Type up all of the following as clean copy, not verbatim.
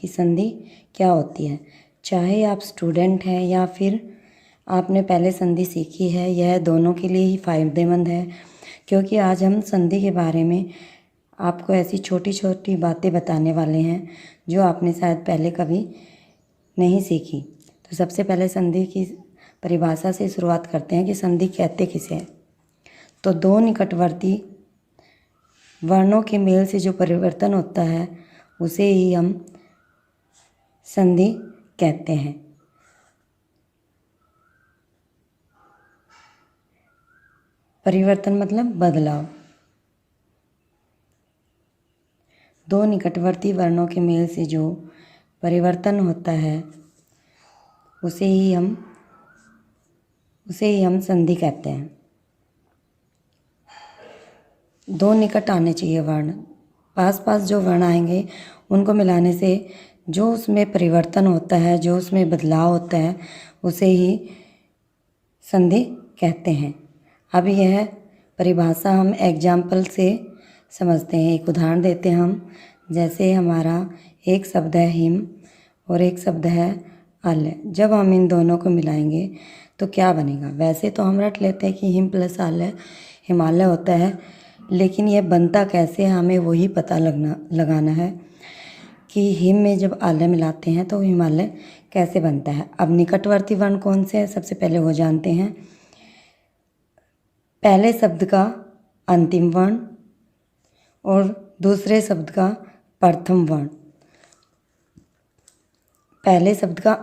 कि संधि क्या होती है। चाहे आप स्टूडेंट हैं या फिर आपने पहले संधि सीखी है, यह दोनों के लिए ही फ़ायदेमंद है, क्योंकि आज हम संधि के बारे में आपको ऐसी छोटी छोटी बातें बताने वाले हैं जो आपने शायद पहले कभी नहीं सीखी। तो सबसे पहले संधि की परिभाषा से शुरुआत करते हैं कि संधि कहते किसे हैं। तो दो निकटवर्ती वर्णों के मेल से जो परिवर्तन होता है उसे ही हम संधि कहते हैं। परिवर्तन मतलब बदलाव। दो निकटवर्ती वर्णों के मेल से जो परिवर्तन होता है उसे ही हम संधि कहते हैं। दो निकट आने चाहिए वर्ण, पास पास जो वर्ण आएंगे उनको मिलाने से जो उसमें परिवर्तन होता है, जो उसमें बदलाव होता है, उसे ही संधि कहते हैं। अब यह परिभाषा हम एग्जाम्पल से समझते हैं। एक उदाहरण देते हैं हम, जैसे हमारा एक शब्द है हिम और एक शब्द है आल्य। जब हम इन दोनों को मिलाएंगे तो क्या बनेगा। वैसे तो हम रट लेते हैं कि हिम प्लस आल्य हिमालय होता है, लेकिन यह बनता कैसे है हमें वही पता लगाना है कि हिम में जब आल्य मिलाते हैं तो हिमालय कैसे बनता है। अब निकटवर्ती वर्ण कौन से हैं, सबसे पहले वो जानते हैं। पहले शब्द का अंतिम वर्ण और दूसरे शब्द का प्रथम वर्ण। पहले शब्द का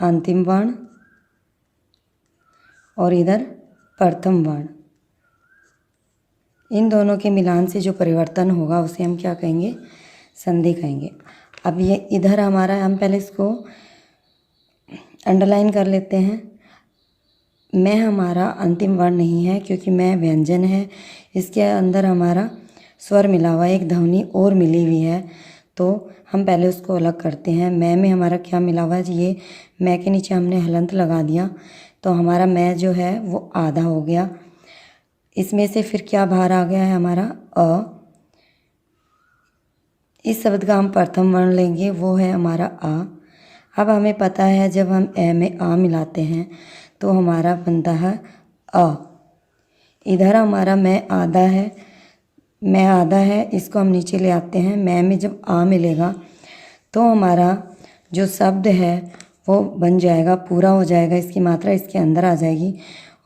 अंतिम वर्ण और इधर प्रथम वर्ण, इन दोनों के मिलान से जो परिवर्तन होगा उसे हम क्या कहेंगे, संधि कहेंगे। अब ये इधर हमारा, हम पहले इसको अंडरलाइन कर लेते हैं। मैं हमारा अंतिम वर्ण नहीं है क्योंकि मैं व्यंजन है, इसके अंदर हमारा स्वर मिला हुआ है, एक ध्वनि और मिली हुई है, तो हम पहले उसको अलग करते हैं। मैं में हमारा क्या मिला हुआ है, ये मैं के नीचे हमने हलंत लगा दिया तो हमारा मैं जो है वो आधा हो गया। इसमें से फिर क्या बाहर आ गया है हमारा अ। इस शब्द का हम प्रथम वर्ण लेंगे, वो है हमारा आ। अब हमें पता है जब हम ए में आ मिलाते हैं तो हमारा बनता है अ। इधर हमारा मैं आधा है, इसको हम नीचे ले आते हैं। मैं में जब आ मिलेगा तो हमारा जो शब्द है वो बन जाएगा, पूरा हो जाएगा, इसकी मात्रा इसके अंदर आ जाएगी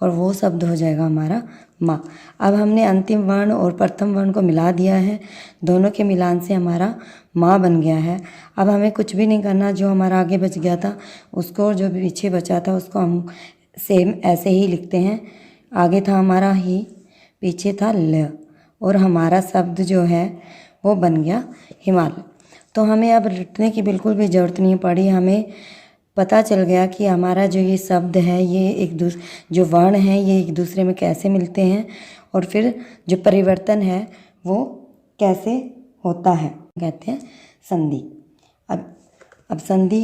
और वो शब्द हो जाएगा हमारा माँ। अब हमने अंतिम वर्ण और प्रथम वर्ण को मिला दिया है, दोनों के मिलान से हमारा माँ बन गया है। अब हमें कुछ भी नहीं करना, जो हमारा आगे बच गया था उसको और जो पीछे बचा था उसको हम सेम ऐसे ही लिखते हैं। आगे था हमारा ही, पीछे था ल, और हमारा शब्द जो है वो बन गया हिमालय। तो हमें अब रटने की बिल्कुल भी ज़रूरत नहीं पड़ी, हमें पता चल गया कि हमारा जो ये शब्द है, ये जो वर्ण हैं ये एक दूसरे में कैसे मिलते हैं और फिर जो परिवर्तन है वो कैसे होता है, कहते हैं संधि। अब संधि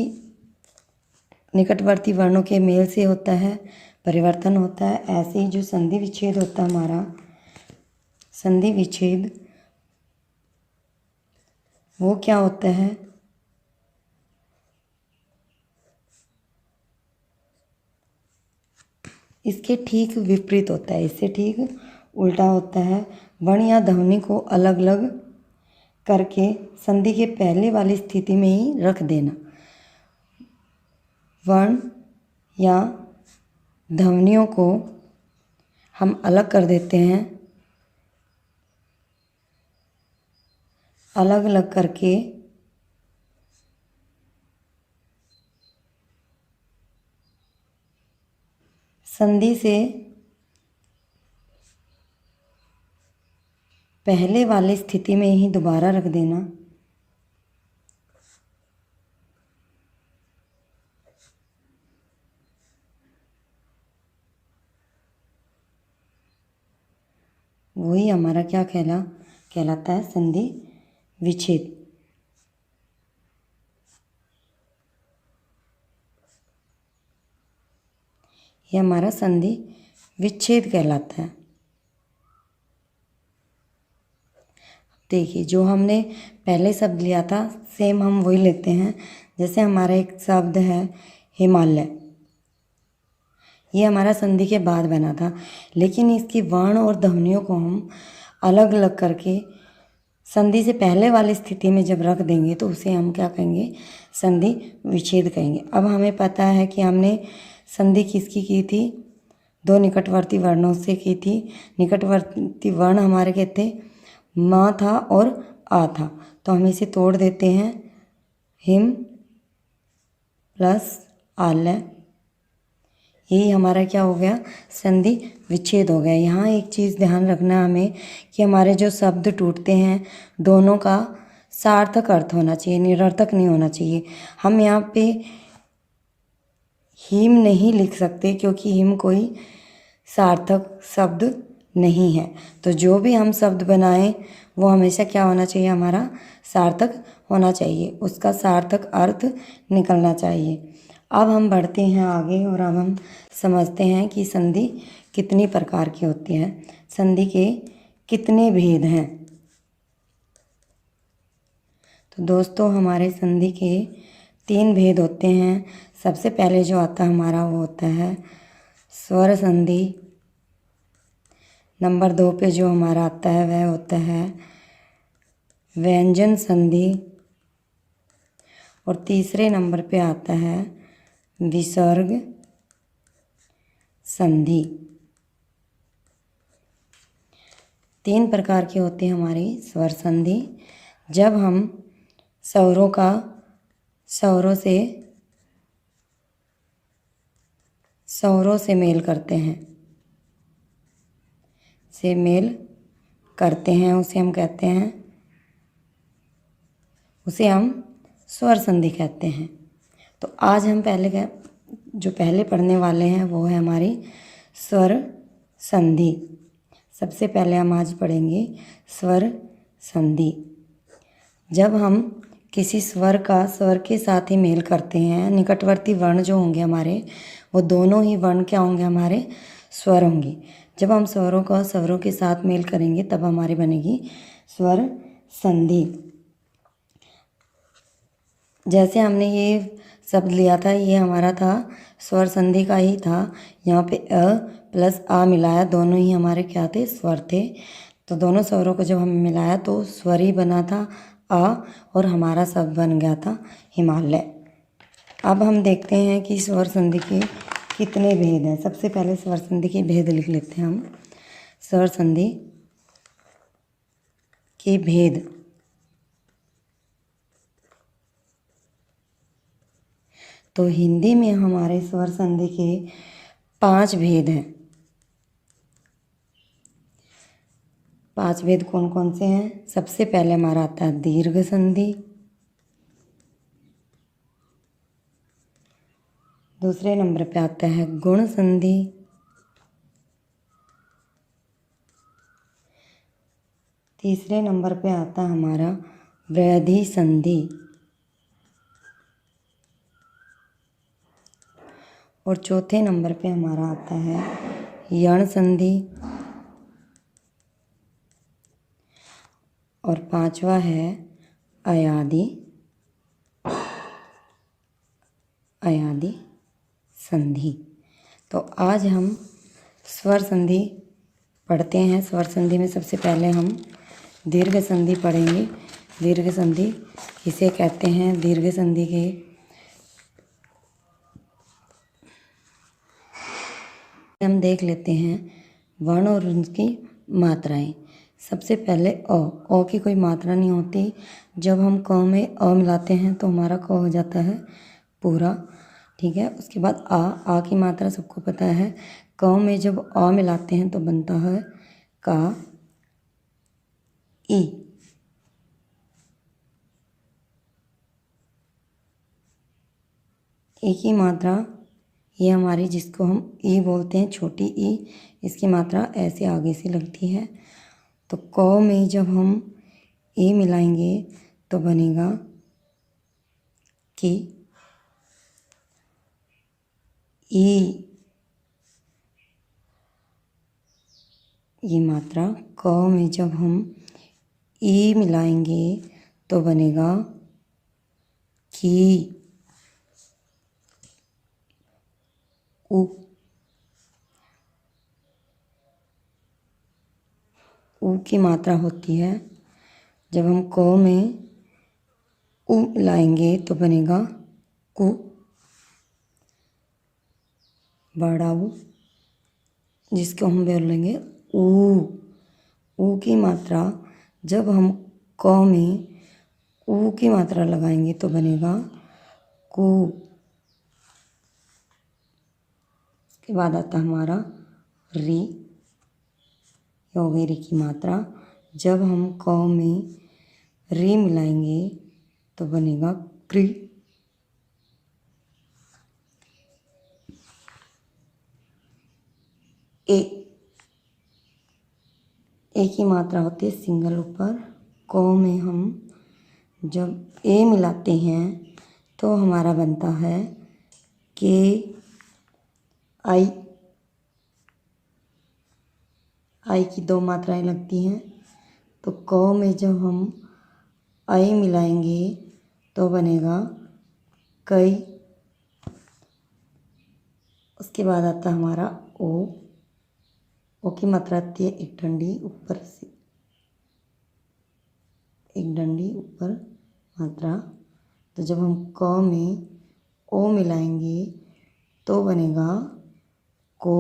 निकटवर्ती वर्णों के मेल से होता है, परिवर्तन होता है। ऐसे ही जो संधि विच्छेद होता है हमारा, संधि विच्छेद वो क्या होता है, इसके ठीक विपरीत होता है, इससे ठीक उल्टा होता है। वर्ण या ध्वनि को अलग अलग करके संधि के पहले वाली स्थिति में ही रख देना। वर्ण या ध्वनियों को हम अलग कर देते हैं, अलग अलग करके संधि से पहले वाली स्थिति में ही दोबारा रख देना। वही हमारा क्या कहलाता है, संधि विच्छेद। ये हमारा संधि विच्छेद कहलाता है। देखिए जो हमने पहले शब्द लिया था सेम हम वही लेते हैं। जैसे हमारा एक शब्द है हिमालय, ये हमारा संधि के बाद बना था, लेकिन इसकी वर्ण और ध्वनियों को हम अलग अलग करके संधि से पहले वाली स्थिति में जब रख देंगे तो उसे हम क्या कहेंगे, संधि विच्छेद कहेंगे। अब हमें पता है कि हमने संधि किसकी की थी, दो निकटवर्ती वर्णों से की थी। निकटवर्ती वर्ण हमारे क्या थे, म था और आ था। तो हम इसे तोड़ देते हैं, हिम प्लस आलय, यही हमारा क्या हो गया, संधि विच्छेद हो गया। यहाँ एक चीज़ ध्यान रखना हमें कि हमारे जो शब्द टूटते हैं दोनों का सार्थक अर्थ होना चाहिए, निरर्थक नहीं होना चाहिए। हम यहाँ पे हिम नहीं लिख सकते क्योंकि हिम कोई सार्थक शब्द नहीं है। तो जो भी हम शब्द बनाएं वो हमेशा क्या होना चाहिए, हमारा सार्थक होना चाहिए, उसका सार्थक अर्थ निकलना चाहिए। अब हम बढ़ते हैं आगे और अब हम समझते हैं कि संधि कितनी प्रकार की होती है, संधि के कितने भेद हैं। तो दोस्तों हमारे संधि के 3 भेद होते हैं। सबसे पहले जो आता है हमारा वो होता है स्वर संधि। नंबर 2 पे जो हमारा आता है वह होता है व्यंजन संधि। और तीसरे नंबर पे आता है विसर्ग संधि। 3 प्रकार की होती है हमारी स्वर संधि। जब हम स्वरों से मेल करते हैं उसे हम स्वर संधि कहते हैं। तो आज हम पहले पढ़ने वाले हैं वो है हमारी स्वर संधि। सबसे पहले हम आज पढ़ेंगे स्वर संधि। जब हम किसी स्वर के साथ ही मेल करते हैं, निकटवर्ती वर्ण जो होंगे हमारे वो दोनों ही वर्ण क्या होंगे, हमारे स्वर होंगे। जब हम स्वरों के साथ मेल करेंगे तब हमारी बनेगी स्वर संधि। जैसे हमने ये शब्द लिया था, ये हमारा था स्वर संधि का ही था। यहाँ पे अ प्लस आ मिलाया, दोनों ही हमारे क्या थे, स्वर थे। तो दोनों स्वरों को जब हम मिलाया तो स्वर ही बना था आ, और हमारा शब्द बन गया था हिमालय। अब हम देखते हैं कि स्वर संधि के कितने भेद हैं। सबसे पहले स्वर संधि के भेद लिख लेते हैं हम। स्वर संधि के भेद। तो हिंदी में हमारे स्वर संधि के 5 भेद हैं। 5 भेद कौन कौन से हैं? सबसे पहले हमारा आता है दीर्घ संधि। दूसरे नंबर पे आता है गुण संधि। तीसरे नंबर पे आता है हमारा वृद्धि संधि। और चौथे नंबर पे हमारा आता है यण संधि। और 5वां है अयादि संधि। तो आज हम स्वर संधि पढ़ते हैं। स्वर संधि में सबसे पहले हम दीर्घ संधि पढ़ेंगे। दीर्घ संधि किसे कहते हैं? दीर्घ संधि के हम देख लेते हैं वर्ण और उनकी मात्राएं। सबसे पहले अ की कोई मात्रा नहीं होती। जब हम क में अ मिलाते हैं तो हमारा क हो जाता है पूरा, ठीक है। उसके बाद आ की मात्रा सबको पता है। क में जब अ मिलाते हैं तो बनता है का ई। ई की मात्रा ये हमारी जिसको हम ई बोलते हैं, छोटी ई, इसकी मात्रा ऐसे आगे से लगती है। तो क में जब हम ए मिलाएंगे तो बनेगा कि ई। ये मात्रा क में जब हम ई मिलाएंगे तो बनेगा की। उ ऊ की मात्रा होती है, जब हम क में उ मिलाएंगे तो बनेगा कु। बड़ा ऊ, जिसको हम बोलेंगे ऊ। ऊ की मात्रा जब हम क में ऊ की मात्रा लगाएंगे तो बनेगा कु। उसके बाद आता है हमारा री। हो गई री की मात्रा, जब हम क में री मिलाएंगे तो बनेगा क्री। ए। ए की मात्रा होती है सिंगल ऊपर। क में हम जब ए मिलाते हैं तो हमारा बनता है के आई। आई की दो मात्राएं लगती हैं, तो क में जब हम आई मिलाएंगे तो बनेगा कई। उसके बाद आता है हमारा ओ। ओ की मात्रा आती है एक डंडी ऊपर से, एक डंडी ऊपर मात्रा। तो जब हम क में ओ मिलाएंगे तो बनेगा को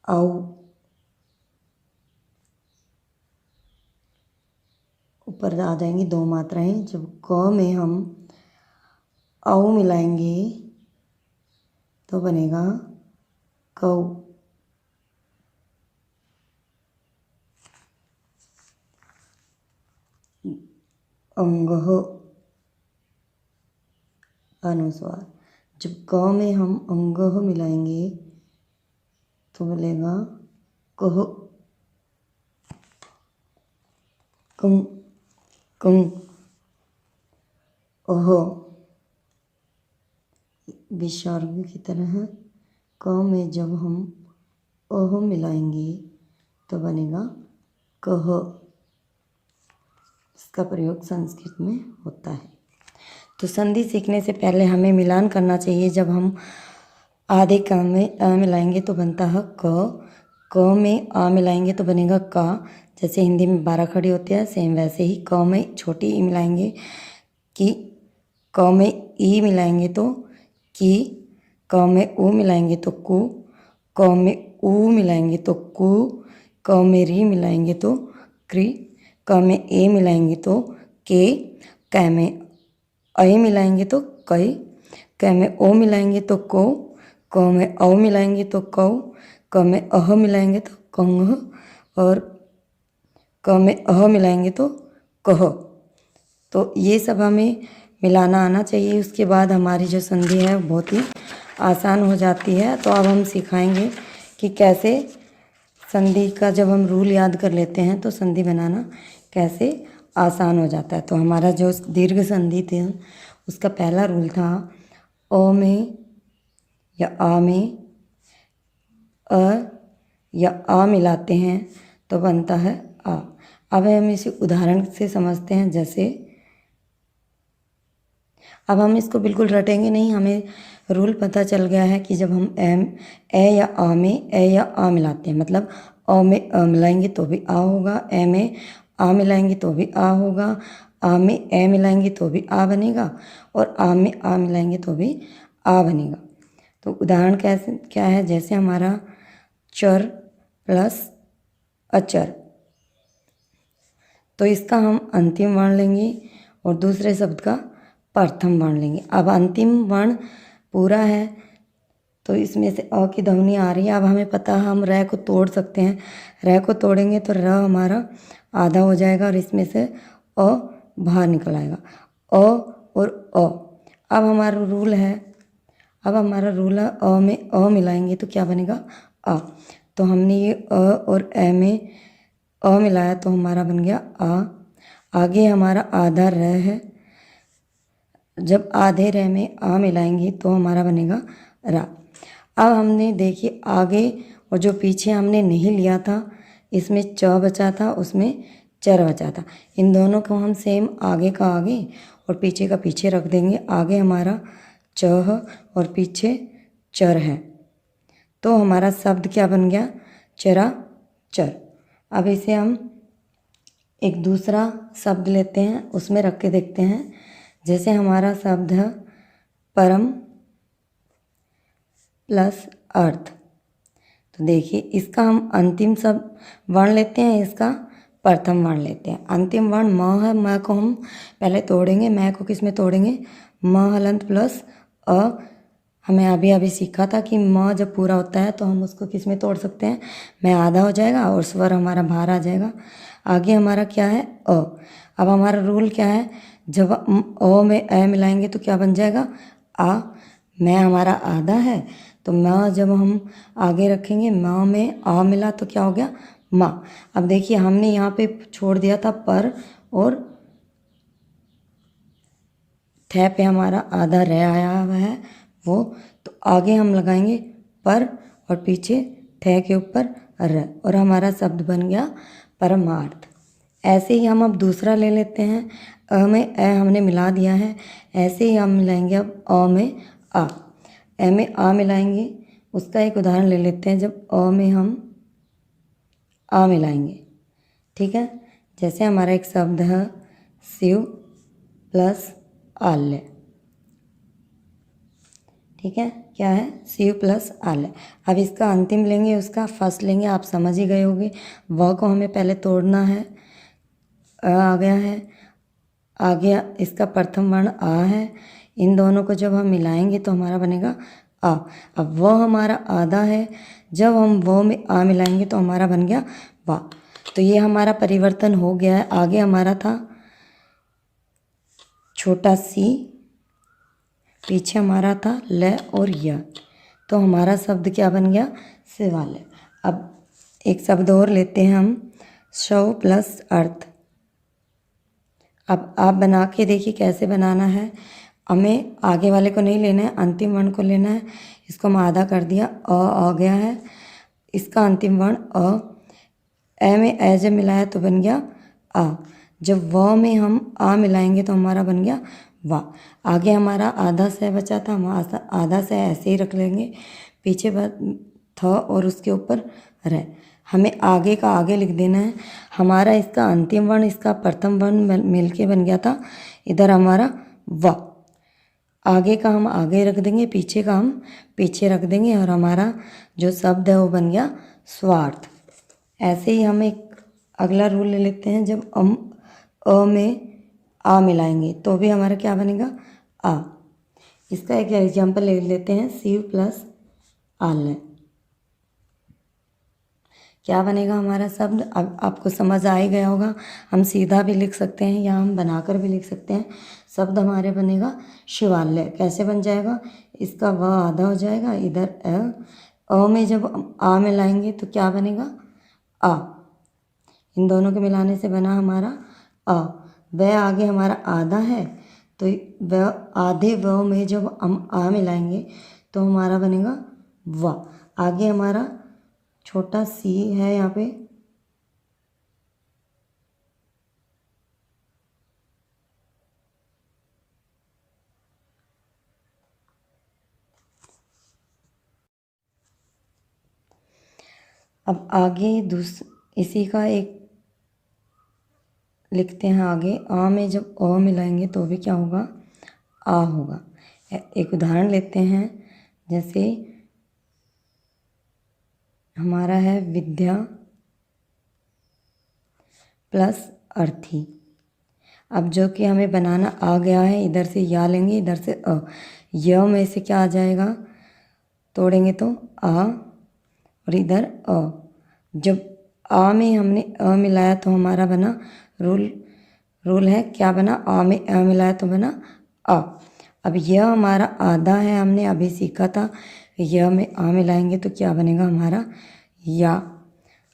औ। ऊपर आ जाएंगी दो मात्राएं, जब क में हम औ मिलाएंगे तो बनेगा कौ। अंगह, अनुस्वार। जब क में हम अंगह मिलाएंगे तो बोलेगा कह। कं, कं, अह। विसर्ग की तरह क में जब हम अह मिलाएंगे तो बनेगा कह। इसका प्रयोग संस्कृत में होता है। तो संधि सीखने से पहले हमें मिलान करना चाहिए। जब हम आधे क में अ मिलाएंगे तो बनता है क में आ मिलाएंगे तो बनेगा का। जैसे हिंदी में 12 खड़ी होती है, सेम वैसे ही क में छोटी ई मिलाएंगे कि। क में ई मिलाएंगे तो की। क में ऊ मिलाएंगे तो कु। क में ऊ मिलाएंगे तो कु। क में री मिलाएंगे तो क्री। क में ए मिलाएंगे तो के। क में ऐ मिलाएंगे तो कई। क में ओ मिलाएंगे तो को। क में औ मिलाएंगे तो कौ। क में अह मिलाएंगे तो कंग। और क में अह मिलाएंगे तो कह। तो ये सब हमें मिलाना आना चाहिए। उसके बाद हमारी जो संधि है वो बहुत ही आसान हो जाती है। तो अब हम सिखाएंगे कि कैसे संधि का जब हम रूल याद कर लेते हैं तो संधि बनाना कैसे आसान हो जाता है। तो हमारा जो दीर्घ संधि थे उसका पहला रूल था अ में या आ में अ या आ मिलाते हैं तो बनता है आ। अब हम इसे उदाहरण से समझते हैं। जैसे अब हम इसको बिल्कुल रटेंगे नहीं, हमें रूल पता चल गया है कि जब हम ए या आ में ए या आ मिलाते हैं, मतलब अ में अ मिलाएंगे तो भी आ होगा, ए में आ मिलाएंगे तो भी आ होगा, आ में ए मिलाएंगे तो भी आ बनेगा, और आ में आ मिलाएंगे तो भी आ बनेगा। तो उदाहरण कैसे क्या है, जैसे हमारा चर प्लस अचर, तो इसका हम अंतिम वर्ण लेंगे और दूसरे शब्द का प्रथम वर्ण लेंगे। अब अंतिम वर्ण पूरा है तो इसमें से अ की ध्वनि आ रही है। अब हमें पता है हम र को तोड़ सकते हैं। र को तोड़ेंगे तो र हमारा आधा हो जाएगा और इसमें से अ बाहर निकल आएगा। अ और अ। अब हमारा रूल है अ में अ मिलाएंगे तो क्या बनेगा आ। तो हमने ये अ और ए में अ मिलाया तो हमारा बन गया आ। आगे हमारा आधा र है, जब आधे र में आ मिलाएंगे तो हमारा बनेगा रा। अब हमने देखिए आगे और जो पीछे हमने नहीं लिया था इसमें च बचा था, उसमें चर बचा था। इन दोनों को हम सेम आगे का आगे और पीछे का पीछे रख देंगे। आगे हमारा च है और पीछे चर है, तो हमारा शब्द क्या बन गया? चरा चर। अब इसे हम एक दूसरा शब्द लेते हैं, उसमें रख के देखते हैं। जैसे हमारा शब्द है परम प्लस अर्थ, तो देखिए इसका हम अंतिम शब्द वर्ण लेते हैं, इसका प्रथम वर्ण लेते हैं। अंतिम वर्ण म है, म को हम पहले तोड़ेंगे। मैं को किस में तोड़ेंगे? म हलंत प्लस अ। हमें अभी अभी सीखा था कि म जब पूरा होता है तो हम उसको किस में तोड़ सकते हैं? मैं आधा हो जाएगा और स्वर हमारा बाहर आ जाएगा। आगे हमारा क्या है? अ। अब हमारा रूल क्या है? जब अ में ए मिलाएंगे तो क्या बन जाएगा? आ। मैं हमारा आधा है, तो म जब हम आगे रखेंगे, म में आ मिला तो क्या हो गया? माँ। अब देखिए हमने यहाँ पे छोड़ दिया था पर, और थे पे हमारा आधा रह आया हुआ है वो, तो आगे हम लगाएंगे पर और पीछे थे के ऊपर र, और हमारा शब्द बन गया परमार्थ। ऐसे ही हम अब दूसरा ले लेते हैं। अ में ए हमने मिला दिया है, ऐसे ही हम मिलाएंगे अब अ में आ। ए में आ मिलाएंगे, उसका एक उदाहरण ले लेते हैं। जब अ में हम आ मिलाएंगे, ठीक है। जैसे हमारा एक शब्द है शिव प्लस आल्य, ठीक है। क्या है? शिव प्लस आल्य। अब इसका अंतिम लेंगे, उसका फर्स्ट लेंगे। आप समझ ही गए होंगे। व को हमें पहले तोड़ना है। आ गया है, आगे इसका प्रथम वर्ण आ है। इन दोनों को जब हम मिलाएंगे तो हमारा बनेगा आ। अब व हमारा आधा है, जब हम वो में आ मिलाएंगे तो हमारा बन गया वा। तो ये हमारा परिवर्तन हो गया है। आगे हमारा था छोटा सी, पीछे हमारा था ल और य, तो हमारा शब्द क्या बन गया? शिवालय। अब एक शब्द और लेते हैं हम, शव प्लस अर्थ। अब आप बना के देखिए कैसे बनाना है। हमें आगे वाले को नहीं लेना है, अंतिम वर्ण को लेना है। इसको हम आधा कर दिया, अ आ गया है, इसका अंतिम वर्ण अ। ए में ए जब मिलाया तो बन गया आ। जब व में हम आ मिलाएंगे तो हमारा बन गया वा। आगे हमारा आधा से बचा था, हम आधा से ऐसे ही रख लेंगे। पीछे थ और उसके ऊपर र। हमें आगे का आगे लिख देना है। हमारा इसका अंतिम वर्ण इसका प्रथम वर्ण मिल के बन गया था इधर हमारा व। आगे का हम आगे रख देंगे, पीछे का हम पीछे रख देंगे, और हमारा जो शब्द है वो बन गया स्वार्थ। ऐसे ही हम एक अगला रूल ले लेते हैं। जब हम अ में आ मिलाएंगे तो भी हमारा क्या बनेगा? आ। इसका एक एग्जाम्पल ले लेते हैं, शिव प्लस आल्य। क्या बनेगा हमारा शब्द? अब आपको समझ आ ही गया होगा। हम सीधा भी लिख सकते हैं या हम बनाकर भी लिख सकते हैं। शब्द हमारे बनेगा शिवालय। कैसे बन जाएगा? इसका व आधा हो जाएगा, इधर अ में जब आ मिलाएंगे तो क्या बनेगा? आ। इन दोनों के मिलाने से बना हमारा आ। वह आगे हमारा आधा है, तो वह आधे व में जब हम आ मिलाएंगे तो हमारा बनेगा व। आगे हमारा छोटा सी है यहाँ पे, अब आगे इसी का एक लिखते हैं। आगे आ में जब अ मिलाएंगे तो भी क्या होगा? आ होगा। एक उदाहरण लेते हैं। जैसे हमारा है विद्या प्लस अर्थी। अब जो कि हमें बनाना आ गया है, इधर से या लेंगे, इधर से अ। य में से क्या आ जाएगा? तोड़ेंगे तो आ, और इधर अ। जब आ में हमने अ मिलाया तो हमारा बना रूल है क्या बना? आ में अ मिलाया तो बना आ। अब यह हमारा आधा है, हमने अभी सीखा था। यह में आ मिलाएंगे तो क्या बनेगा हमारा? या।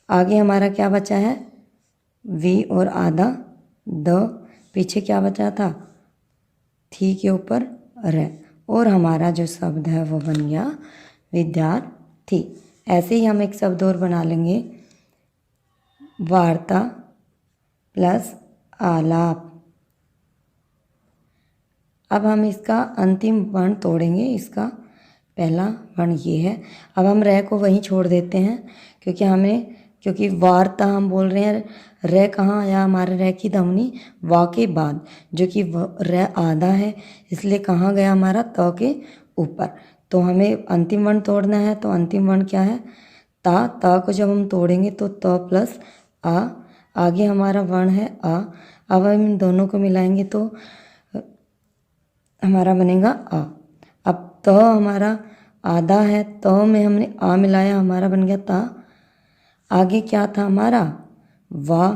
आगे हमारा क्या बचा है? वी और आधा द। पीछे क्या बचा था? थी के ऊपर र, और हमारा जो शब्द है वो बन गया विद्यार्थी। ऐसे ही हम एक शब्द और बना लेंगे। वार्ता प्लस आलाप। अब हम इसका अंतिम वर्ण तोड़ेंगे। इसका पहला वर्ण ये है। अब हम रह को वहीं छोड़ देते हैं क्योंकि वार्ता हम बोल रहे हैं। रह कहाँ आया हमारे? रह की ध्वनि वा के बाद, जो कि रह आधा है, इसलिए कहाँ गया हमारा? त के ऊपर। तो हमें अंतिम वर्ण तोड़ना है। तो अंतिम वर्ण क्या है? ता। ता को जब हम तोड़ेंगे तो त प्लस आ, आगे हमारा वर्ण है आ। अब हम इन दोनों को मिलाएंगे तो हमारा बनेगा आ। अब त हमारा आधा है, त में हमने आ मिलाया, हमारा बन गया ता। आगे क्या था हमारा? वा।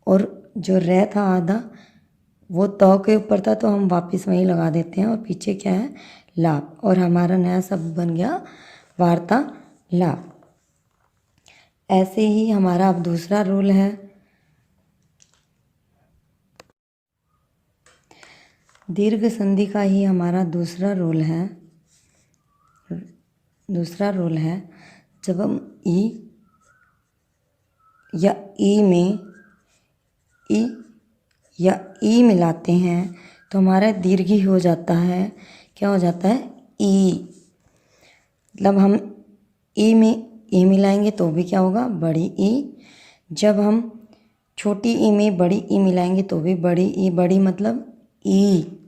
और जो रह था आधा, वो त के ऊपर था, तो हम वापस वहीं लगा देते हैं। और पीछे क्या है? लाप। और हमारा नया शब्द बन गया वार्तालाप। ऐसे ही हमारा अब दूसरा रूल है। दीर्घ संधि का ही हमारा दूसरा रूल है। जब हम ई या ई में ई मिलाते हैं तो हमारा दीर्घी हो जाता है। क्या हो जाता है? ई। मतलब हम ई में ई मिलाएंगे तो भी क्या होगा? बड़ी ई। जब हम छोटी ई में बड़ी ई मिलाएंगे तो भी बड़ी ई। बड़ी मतलब ई।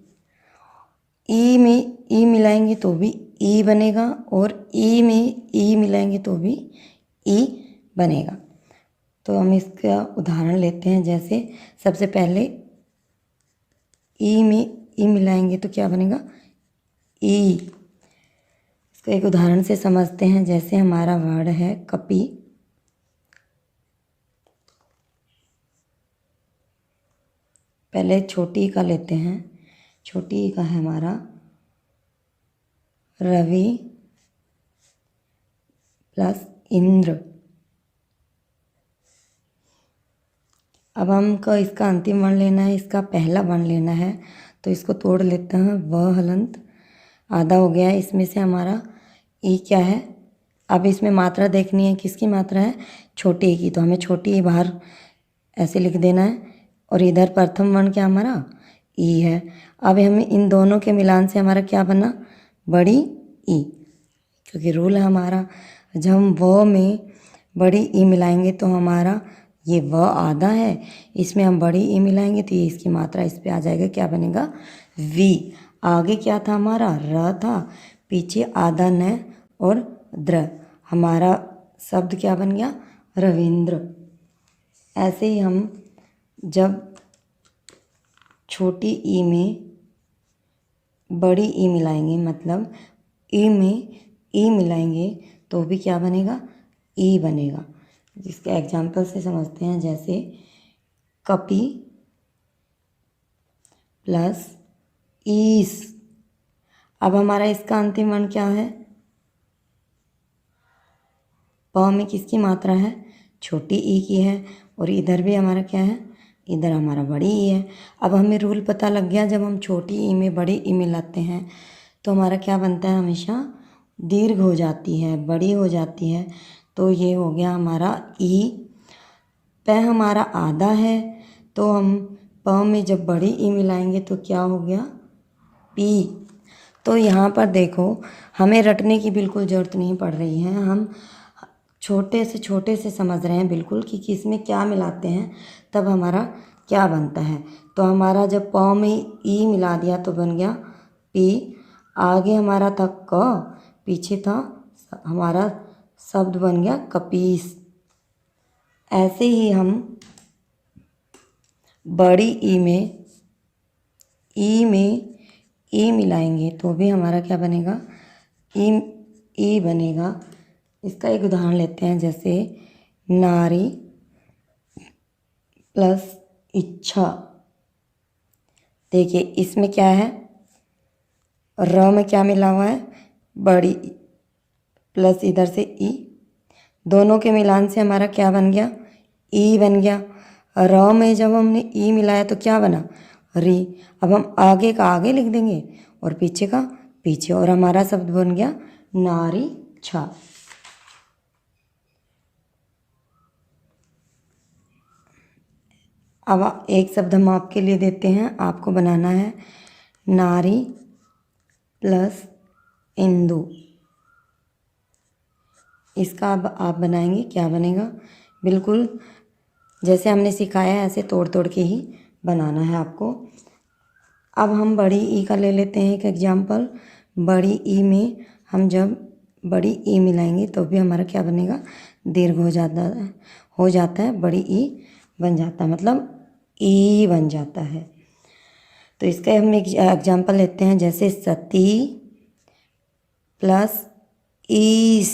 ई में ई मिलाएंगे तो भी ई बनेगा, और ई में ई मिलाएंगे तो भी ई बनेगा। तो हम इसका उदाहरण लेते हैं। जैसे सबसे पहले ई में ई मिलाएंगे तो क्या बनेगा? ई। इसको एक उदाहरण से समझते हैं। जैसे हमारा वर्ड है कपी। पहले छोटी ई का लेते हैं। छोटी ई का है हमारा रवि प्लस इंद्र। अब हमको इसका अंतिम वर्ण लेना है, इसका पहला वर्ण लेना है। तो इसको तोड़ लेते हैं। व हलंत आधा हो गया है। इसमें से हमारा ई क्या है? अब इसमें मात्रा देखनी है। किसकी मात्रा है? छोटी ई की। तो हमें छोटी ई बाहर ऐसे लिख देना है। और इधर प्रथम वर्ण क्या हमारा? ई है। अब हमें इन दोनों के मिलान से हमारा क्या बना? बड़ी ई। क्योंकि रूल है हमारा, जब हम व में बड़ी ई मिलाएंगे तो हमारा ये व आधा है, इसमें हम बड़ी ई मिलाएंगे तो ये इसकी मात्रा इस पे आ जाएगा। क्या बनेगा? वी। आगे क्या था हमारा? र था, पीछे आधा न और द्र। हमारा शब्द क्या बन गया? रविंद्र। ऐसे ही हम जब छोटी ई में बड़ी ई मिलाएंगे, मतलब ई में ई मिलाएंगे तो भी क्या बनेगा? ई बनेगा। जिसके एग्जाम्पल से समझते हैं। जैसे कपी प्लस ईस। अब हमारा इसका अंतिम वर्ण क्या है? प में किसकी मात्रा है? छोटी ई की है। और इधर भी हमारा क्या है? इधर हमारा बड़ी ई है। अब हमें रूल पता लग गया, जब हम छोटी ई में बड़ी ई मिलाते हैं तो हमारा क्या बनता है? हमेशा दीर्घ हो जाती है, बड़ी हो जाती है। तो ये हो गया हमारा ई। प हमारा आधा है, तो हम प में जब बड़ी ई मिलाएंगे तो क्या हो गया? पी। तो यहाँ पर देखो, हमें रटने की बिल्कुल ज़रूरत नहीं पड़ रही है। हम छोटे से समझ रहे हैं बिल्कुल कि किस में क्या मिलाते हैं तब हमारा क्या बनता है। तो हमारा जब प में ई मिला दिया तो बन गया पी। आगे हमारा था क, पीछे था हमारा शब्द बन गया कपीस। ऐसे ही हम बड़ी ई में ई मिलाएंगे तो भी हमारा क्या बनेगा? ई बनेगा। इसका एक उदाहरण लेते हैं। जैसे नारी प्लस इच्छा। देखिए इसमें क्या है? र में क्या मिला हुआ है? बड़ी ई प्लस इधर से ई। दोनों के मिलान से हमारा क्या बन गया? ई बन गया। र में जब हमने ई मिलाया तो क्या बना? री। अब हम आगे का आगे लिख देंगे और पीछे का पीछे, और हमारा शब्द बन गया नारी छा। अब एक शब्द हम आपके लिए देते हैं, आपको बनाना है नारी प्लस इंदु। इसका अब आप बनाएंगे, क्या बनेगा, बिल्कुल जैसे हमने सिखाया है ऐसे तोड़ तोड़ के ही बनाना है आपको। अब हम बड़ी ई का ले लेते हैं एक एग्जाम्पल। बड़ी ई में हम जब बड़ी ई मिलाएंगे तो भी हमारा क्या बनेगा, दीर्घ हो जाता है, बड़ी ई बन जाता है, मतलब ई बन जाता है। तो इसका हम एक एग्जाम्पल लेते हैं, जैसे सती प्लस ईस।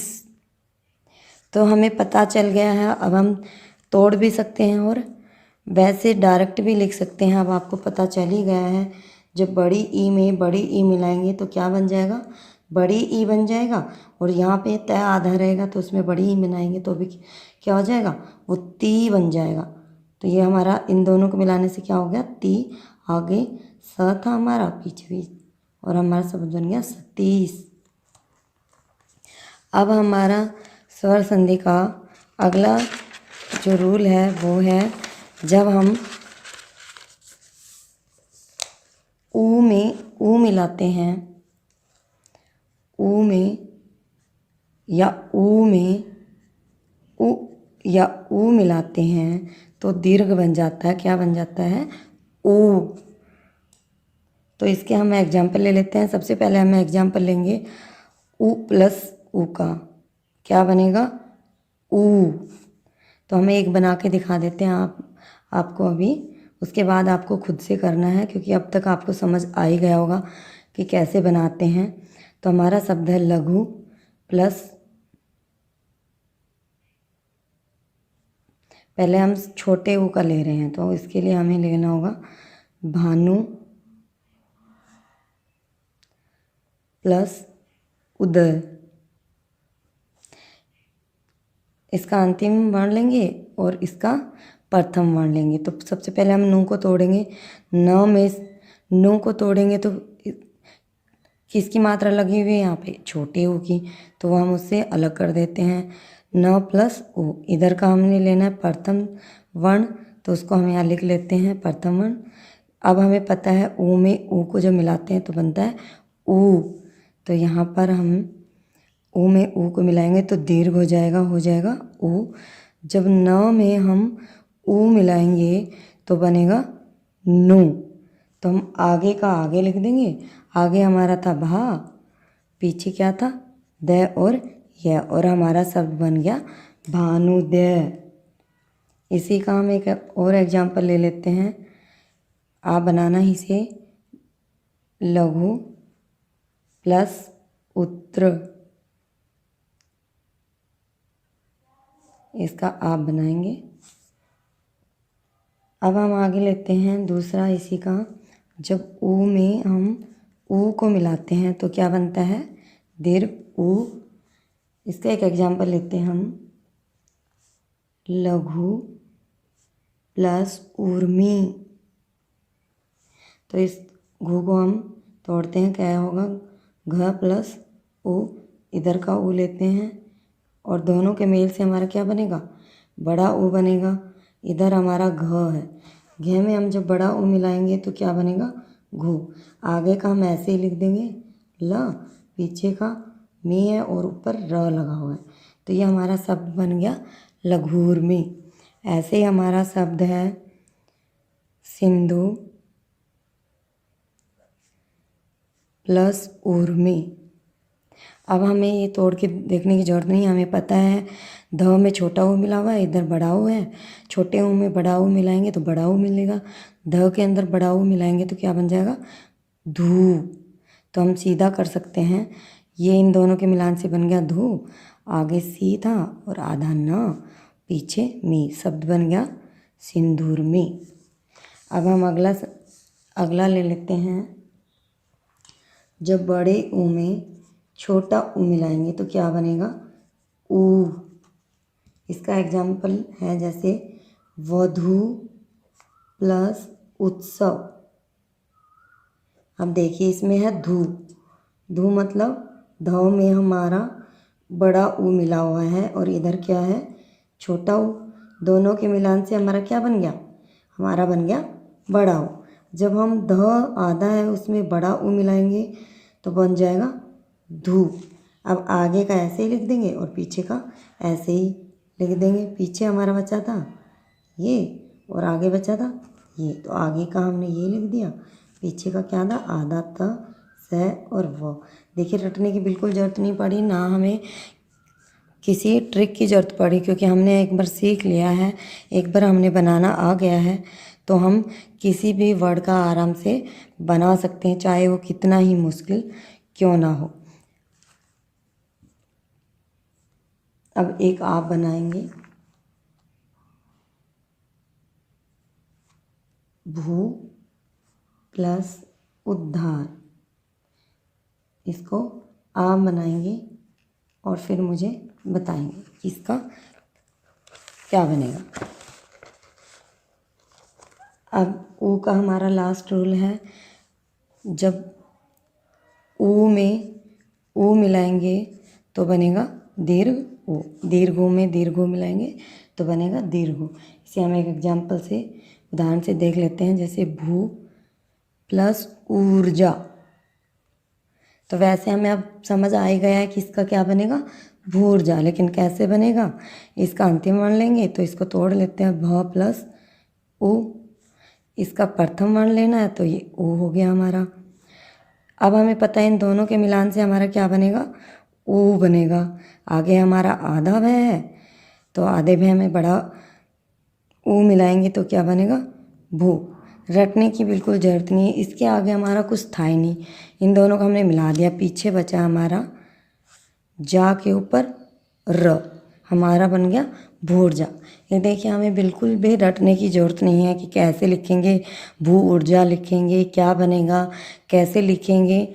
तो हमें पता चल गया है, अब हम तोड़ भी सकते हैं और वैसे डायरेक्ट भी लिख सकते हैं। अब आपको पता चल ही गया है, जब बड़ी ई में बड़ी ई मिलाएंगे तो क्या बन जाएगा, बड़ी ई बन जाएगा। और यहाँ पे तय आधा रहेगा तो उसमें बड़ी ई मिलाएंगे तो भी क्या हो जाएगा, वो ती बन जाएगा। तो ये हमारा इन दोनों को मिलाने से क्या हो गया, ती, आगे स था हमारा, पीछे भी, और हमारा शब्द बन गया सतीश। अब हमारा स्वर संधि का अगला जो रूल है वो है, जब हम ऊ में ऊ मिलाते हैं, ऊ में या ऊ में ऊ या ऊ मिलाते हैं तो दीर्घ बन जाता है, क्या बन जाता है, ऊ। तो इसके हम एग्जाम्पल ले लेते हैं। सबसे पहले हम एग्जाम्पल लेंगे ऊ प्लस ऊ का, क्या बनेगा, ऊ। तो हमें एक बना के दिखा देते हैं आपको अभी, उसके बाद आपको खुद से करना है, क्योंकि अब तक आपको समझ आ ही गया होगा कि कैसे बनाते हैं। तो हमारा शब्द है लघु प्लस, पहले हम छोटे ऊ का ले रहे हैं तो इसके लिए हमें लेना होगा भानु प्लस उदर। इसका अंतिम वर्ण लेंगे और इसका प्रथम वर्ण लेंगे। तो सबसे पहले हम नू को तोड़ेंगे, न में नू को तोड़ेंगे तो किसकी मात्रा लगी हुई है यहाँ पे, छोटे ऊ की, तो वो हम उससे अलग कर देते हैं। न प्लस ऊ, इधर का हमने लेना है प्रथम वर्ण, तो उसको हम यहाँ लिख लेते हैं प्रथम वर्ण। अब हमें पता है ऊ में ऊ को जब मिलाते हैं तो बनता है ऊ, तो यहाँ पर हम ऊ में ऊ को मिलाएंगे तो दीर्घ हो जाएगा ऊ। जब न में हम ऊ मिलाएंगे तो बनेगा नू, तो हम आगे का आगे लिख देंगे। आगे हमारा था भा, पीछे क्या था, द और य, और हमारा शब्द बन गया भानुदय। इसी का हम एक और एग्जाम्पल ले लेते हैं। आप बनाना ही से लघु प्लस उत्तर, इसका आप बनाएंगे। अब हम आगे लेते हैं दूसरा इसी का, जब ऊ में हम ऊ को मिलाते हैं तो क्या बनता है, दीर्घ ऊ। इसका एक एग्जाम्पल लेते हैं हम, लघु प्लस उर्मी। तो इस घू को हम तोड़ते हैं, क्या होगा, घ प्लस ऊ, इधर का ऊ लेते हैं और दोनों के मेल से हमारा क्या बनेगा, बड़ा ऊ बनेगा। इधर हमारा घ है, घ में हम जब बड़ा ऊ मिलाएंगे तो क्या बनेगा, घू। आगे का हम ऐसे ही लिख देंगे ल, पीछे का मी है और ऊपर र लगा हुआ है, तो ये हमारा शब्द बन गया लघूर्मी। ऐसे ही हमारा शब्द है सिंधु प्लस उर्मी। अब हमें ये तोड़ के देखने की ज़रूरत नहीं, हमें पता है ध में छोटा ऊ मिला हुआ है, इधर बड़ा ऊ है, छोटे ऊ में बड़ा ऊ मिलाएंगे तो बड़ा ऊ मिलेगा, ध के अंदर बड़ा ऊ मिलाएंगे तो क्या बन जाएगा, धू। तो हम सीधा कर सकते हैं, ये इन दोनों के मिलान से बन गया धू, आगे सी था और आधा न, पीछे मी, शब्द बन गया सिंदूरमी। अब हम अगला ले लेते हैं, जब बड़े ऊ में छोटा ऊ मिलाएंगे तो क्या बनेगा, ऊ। इसका एग्जाम्पल है जैसे वधू प्लस उत्सव। अब देखिए इसमें है धू, धू मतलब ध में हमारा बड़ा ऊ मिला हुआ है और इधर क्या है, छोटा ऊ। दोनों के मिलान से हमारा क्या बन गया, हमारा बन गया बड़ा ऊ। जब हम ध आधा है उसमें बड़ा ऊ मिलाएंगे तो बन जाएगा धू। अब आगे का ऐसे ही लिख देंगे और पीछे का ऐसे ही लिख देंगे। पीछे हमारा बचा था ये और आगे बचा था ये, तो आगे का हमने ये लिख दिया, पीछे का क्या था आधा था स और वो। देखिए रटने की बिल्कुल ज़रूरत नहीं पड़ी, ना हमें किसी ट्रिक की ज़रूरत पड़ी, क्योंकि हमने एक बार सीख लिया है, एक बार हमने बनाना आ गया है, तो हम किसी भी वर्ड का आराम से बना सकते हैं, चाहे वो कितना ही मुश्किल क्यों ना हो। अब एक आप बनाएंगे, भू प्लस उद्धार, इसको आप बनाएंगे और फिर मुझे बताएंगे कि इसका क्या बनेगा। अब ऊ का हमारा लास्ट रूल है, जब ऊ में ऊ मिलाएंगे तो बनेगा दीर्घ ऊ, दीर्घ ऊ में दीर्घ ऊ मिलाएंगे तो बनेगा दीर्घ ऊ। इसे हम एक एग्जाम्पल से उदाहरण से देख लेते हैं, जैसे भू प्लस ऊर्जा। तो वैसे हमें अब समझ आ ही गया है कि इसका क्या बनेगा भूर्जा, लेकिन कैसे बनेगा, इसका अंतिम वर्ण लेंगे तो इसको तोड़ लेते हैं, भ प्लस ऊ। इसका प्रथम वर्ण लेना है तो ये ऊ हो गया हमारा। अब हमें पता है इन दोनों के मिलान से हमारा क्या बनेगा ऊ बनेगा। आगे हमारा आधा भय है तो आधे भय में बड़ा ऊ मिलाएंगे तो क्या बनेगा भू। रटने की बिल्कुल ज़रूरत नहीं है, इसके आगे हमारा कुछ था ही नहीं, इन दोनों को हमने मिला दिया, पीछे बचा हमारा जा के ऊपर र, हमारा बन गया भूर्जा। ये देखिए हमें बिल्कुल भी रटने की ज़रूरत नहीं है कि कैसे लिखेंगे, भू ऊर्जा लिखेंगे क्या बनेगा, कैसे लिखेंगे।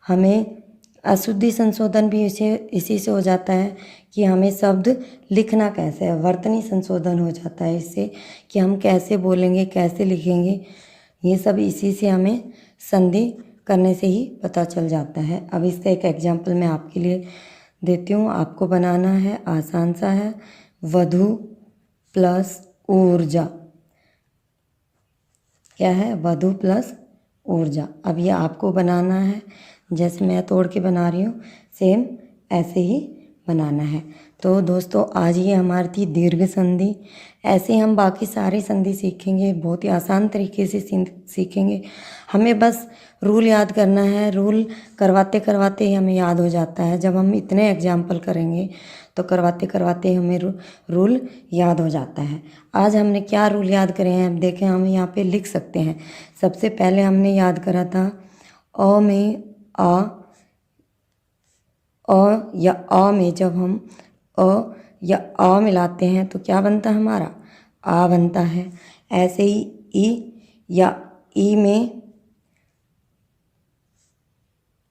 हमें अशुद्धि संशोधन भी इसी से हो जाता है कि हमें शब्द लिखना कैसे है, वर्तनी संशोधन हो जाता है इससे कि हम कैसे बोलेंगे कैसे लिखेंगे, ये सब इसी से हमें संधि करने से ही पता चल जाता है। अब इसका एक एग्जाम्पल मैं आपके लिए देती हूँ, आपको बनाना है, आसान सा है, वधु प्लस ऊर्जा। क्या है वधु प्लस ऊर्जा। अब ये आपको बनाना है, जैसे मैं तोड़ के बना रही हूँ सेम ऐसे ही बनाना है। तो दोस्तों आज ये हमारी थी दीर्घ संधि, ऐसे हम बाकी सारी संधि सीखेंगे, बहुत ही आसान तरीके से सीखेंगे। हमें बस रूल याद करना है, रूल करवाते करवाते ही हमें याद हो जाता है। जब हम इतने एग्जाम्पल करेंगे तो करवाते करवाते हमें रूल याद हो जाता है। आज हमने क्या रूल याद करे हैं, अब देखें हम यहाँ पे लिख सकते हैं। सबसे पहले हमने याद करा था अ में अ या आ में जब हम अ या आ मिलाते हैं तो क्या बनता है हमारा आ बनता है। ऐसे ही ई या ई में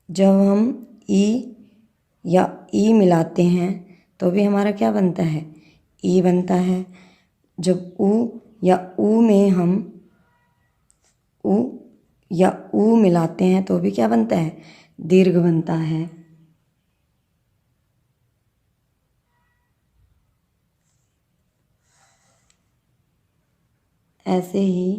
जब हम ई या ई मिलाते हैं तो भी हमारा क्या बनता है ई बनता है। जब ऊ या ऊ में हम ऊ या ऊ मिलाते हैं तो भी क्या बनता है दीर्घ बनता है। ऐसे ही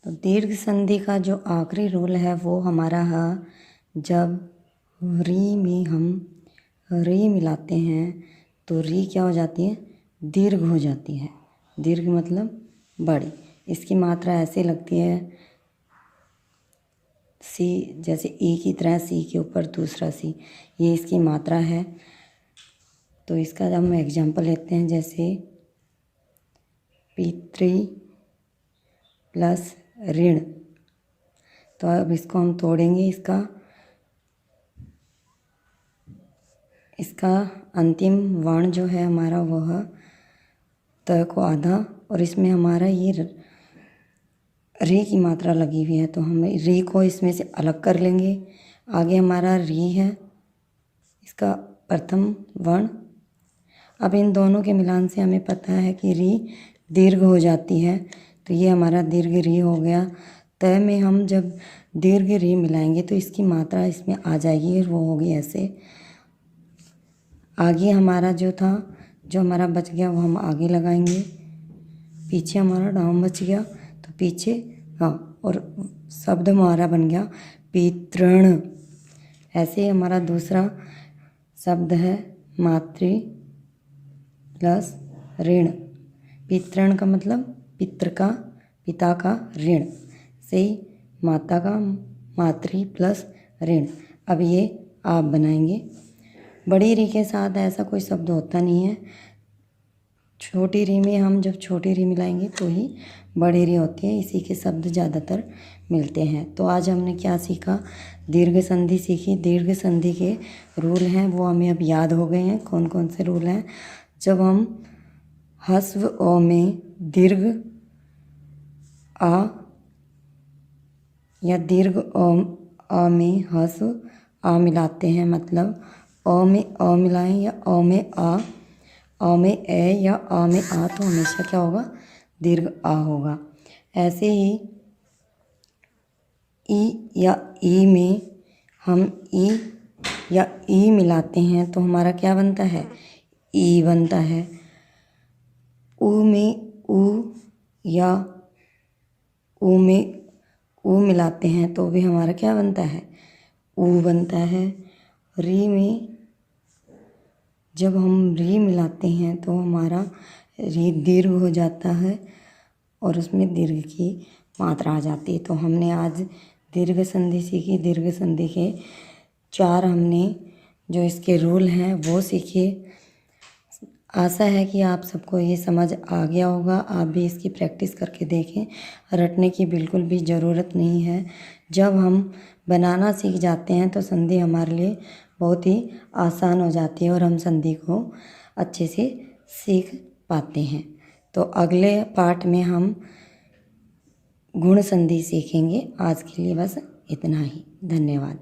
तो दीर्घ संधि का जो आखिरी रूल है वो हमारा है, जब री में हम री मिलाते हैं तो री क्या हो जाती है दीर्घ हो जाती है। दीर्घ मतलब बड़ी, इसकी मात्रा ऐसे लगती है सी, जैसे ई की तरह सी के ऊपर दूसरा सी, ये इसकी मात्रा है। तो इसका जब हम एग्जाम्पल लेते हैं, जैसे पितृ प्लस ऋण, तो अब इसको हम तोड़ेंगे, इसका अंतिम वर्ण जो है हमारा वह त को आधा, और इसमें हमारा ये रे की मात्रा लगी हुई है तो हम रे को इसमें से अलग कर लेंगे। आगे हमारा री है, इसका प्रथम वर्ण, अब इन दोनों के मिलान से हमें पता है कि री दीर्घ हो जाती है, तो ये हमारा दीर्घ री हो गया। तय में हम जब दीर्घ री मिलाएंगे तो इसकी मात्रा इसमें आ जाएगी और वो होगी ऐसे। आगे हमारा जो था, जो हमारा बच गया वो हम आगे लगाएंगे। पीछे हमारा डाउन बच गया तो पीछे हाँ, और शब्द हमारा बन गया पितृण। ऐसे ही हमारा दूसरा शब्द है मातृ प्लस ऋण। पितृण का मतलब पितृ का, पिता का ऋण, से ही माता का मातृ प्लस ऋण। अब ये आप बनाएंगे। बड़ी री के साथ ऐसा कोई शब्द होता नहीं है। छोटी री में हम जब छोटी री मिलाएंगे तो ही बड़ी री होती है, इसी के शब्द ज़्यादातर मिलते हैं। तो आज हमने क्या सीखा, दीर्घ संधि सीखी। दीर्घ संधि के रूल हैं वो हमें अब याद हो गए हैं। कौन कौन से रूल हैं? जब हम ह्रस्व अ में दीर्घ आ या दीर्घ अ में ह्रस्व आ मिलाते हैं, मतलब अ में अ मिलाएं या अ में आ में ए या आ में आ, तो हमेशा क्या होगा, दीर्घ आ होगा। ऐसे ही ई या ई में हम ई या ई मिलाते हैं तो हमारा क्या बनता है, ई बनता है। ऊ में ऊ या ऊ में ऊ मिलाते हैं तो भी हमारा क्या बनता है, ऊ बनता है। री में जब हम री मिलाते हैं तो हमारा री दीर्घ हो जाता है और उसमें दीर्घ की मात्रा आ जाती है। तो हमने आज दीर्घ संधि सीखी। दीर्घ संधि के 4 हमने जो इसके रूल हैं वो सीखे। आशा है कि आप सबको ये समझ आ गया होगा। आप भी इसकी प्रैक्टिस करके देखें। रटने की बिल्कुल भी ज़रूरत नहीं है। जब हम बनाना सीख जाते हैं तो संधि हमारे लिए बहुत ही आसान हो जाती है और हम संधि को अच्छे से सीख पाते हैं। तो अगले पार्ट में हम गुण संधि सीखेंगे। आज के लिए बस इतना ही। धन्यवाद।